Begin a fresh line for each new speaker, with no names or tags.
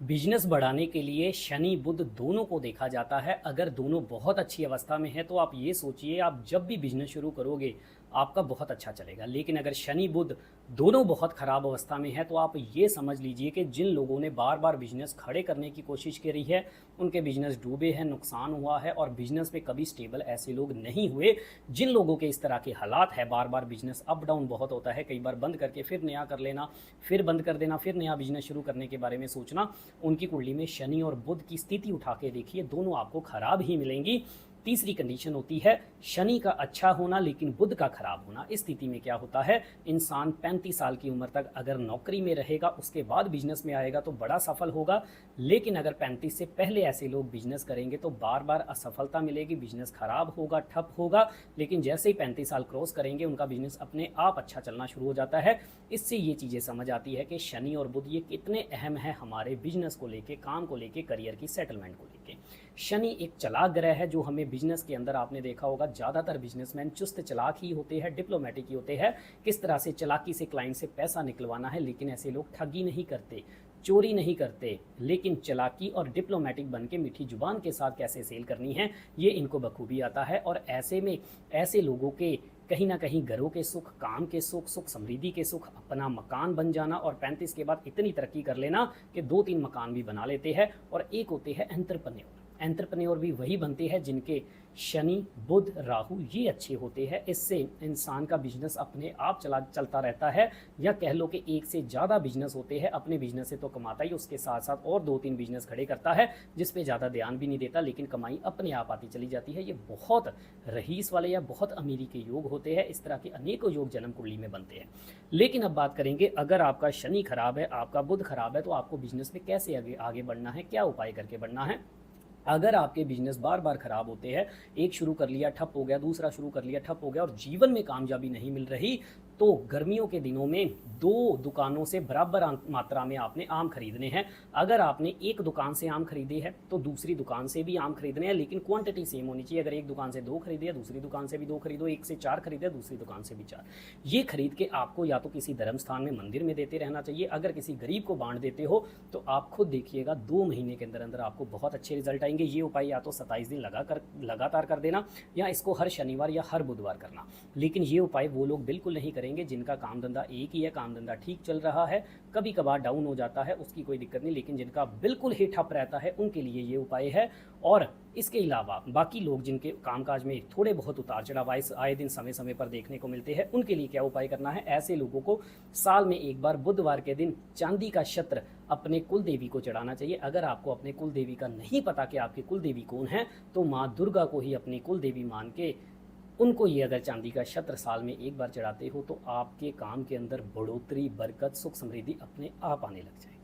Business बढ़ाने के लिए शनि बुध दोनों को देखा जाता है। अगर दोनों बहुत अच्छी अवस्था में है तो आप ये सोचिए, आप जब भी बिजनेस शुरू करोगे आपका बहुत अच्छा चलेगा। लेकिन अगर शनि बुध दोनों बहुत ख़राब अवस्था में है तो आप ये समझ लीजिए कि जिन लोगों ने बार बार बिजनेस खड़े करने की कोशिश करी है उनके बिजनेस डूबे हैं, नुकसान हुआ है और बिजनेस पे कभी स्टेबल ऐसे लोग नहीं हुए। जिन लोगों के इस तरह के हालात है, बार बार बिजनेस अप डाउन बहुत होता है, कई बार बंद करके फिर नया कर लेना, फिर बंद कर देना, फिर नया बिजनेस शुरू करने के बारे में सोचना, उनकी कुंडली में शनि और बुध की स्थिति उठा के देखिए, दोनों आपको खराब ही मिलेंगी। तीसरी कंडीशन होती है शनि का अच्छा होना लेकिन बुध का खराब होना। इस स्थिति में क्या होता है, इंसान 35 साल की उम्र तक अगर नौकरी में रहेगा, उसके बाद बिजनेस में आएगा तो बड़ा सफल होगा। लेकिन अगर 35 से पहले ऐसे लोग बिजनेस करेंगे तो बार बार असफलता मिलेगी, बिजनेस खराब होगा, ठप होगा। लेकिन जैसे ही 35 साल क्रॉस करेंगे उनका बिजनेस अपने आप अच्छा चलना शुरू हो जाता है। इससे ये चीज़ें समझ आती है कि शनि और बुध ये कितने अहम है हमारे बिजनेस को लेके, काम को लेके, करियर की सेटलमेंट को लेके। शनि एक चालाक ग्रह है जो हमें बिजनेस के अंदर, आपने देखा होगा ज़्यादातर बिजनेसमैन चुस्त चालाक ही होते हैं, डिप्लोमेटिक ही होते हैं, किस तरह से चालाकी से क्लाइंट से पैसा निकलवाना है। लेकिन ऐसे लोग ठगी नहीं करते, चोरी नहीं करते, लेकिन चालाकी और डिप्लोमेटिक बन के मीठी जुबान के साथ कैसे सेल करनी है ये इनको बखूबी आता है। और ऐसे में ऐसे लोगों के कहीं ना कहीं घरों के सुख, काम के सुख, सुख समृद्धि के सुख, अपना मकान बन जाना और 35 के बाद इतनी तरक्की कर लेना कि 2-3 मकान भी बना लेते हैं। और एक होते हैं एंटरप्रेन्योर। एंटरप्रेन्योर भी वही बनते हैं जिनके शनि बुध राहु ये अच्छे होते हैं। इससे इंसान का बिजनेस अपने आप चलता रहता है, या कह लो कि एक से ज़्यादा बिजनेस होते हैं। अपने बिजनेस से तो कमाता ही, उसके साथ साथ और 2-3 बिजनेस खड़े करता है जिस पे ज़्यादा ध्यान भी नहीं देता, लेकिन कमाई अपने आप आती चली जाती है। ये बहुत रईस वाले या बहुत अमीरी के योग होते हैं। इस तरह के अनेकों योग जन्म कुंडली में बनते हैं। लेकिन अब बात करेंगे, अगर आपका शनि खराब है, आपका बुध खराब है, तो आपको बिजनेस में कैसे आगे बढ़ना है, क्या उपाय करके बढ़ना है। अगर आपके बिजनेस बार बार खराब होते हैं, एक शुरू कर लिया ठप हो गया, दूसरा शुरू कर लिया ठप हो गया और जीवन में कामयाबी नहीं मिल रही, तो गर्मियों के दिनों में 2 दुकानों से बराबर मात्रा में आपने आम खरीदने हैं। अगर आपने एक दुकान से आम खरीदे हैं तो दूसरी दुकान से भी आम खरीदने हैं, लेकिन क्वांटिटी सेम होनी चाहिए। अगर एक दुकान से 2 खरीदे, दूसरी दुकान से भी 2 खरीदो, 1 से 4 खरीदे, दूसरी दुकान से भी 4। ये खरीद के आपको या तो किसी धर्म स्थान में, मंदिर में देते रहना चाहिए। अगर किसी गरीब को बांट देते हो तो आप खुद देखिएगा 2 महीने के अंदर अंदर आपको बहुत अच्छे रिजल्ट आएंगे। ये उपाय या तो 27 दिन लगातार कर देना, या इसको हर शनिवार या हर बुधवार करना। लेकिन ये उपाय वो लोग बिल्कुल नहीं करेंगे जिनका काम धंधा एक ही है, काम धंधा ठीक चल रहा है, कभी कभार डाउन हो जाता है, उसकी कोई दिक्कत नहीं। लेकिन जिनका बिल्कुल ही ठप रहता है उनके लिए ये उपाय है। और इसके अलावा बाकी लोग जिनके कामकाज में थोड़े बहुत उतार चढ़ाव आए दिन समय समय पर देखने को मिलते हैं, उनके लिए क्या उपाय करना है। ऐसे लोगों को साल में एक बार बुधवार के दिन चांदी का छत्र अपने कुल देवी को चढ़ाना चाहिए। अगर आपको अपने कुल देवी का नहीं पता कि आपकी कुल देवी कौन है, तो माँ दुर्गा को ही अपनी कुल देवी मान के उनको ये अगर चांदी का छत्र साल में एक बार चढ़ाते हो तो आपके काम के अंदर बढ़ोतरी, बरकत, सुख समृद्धि अपने आप आने लग जाए।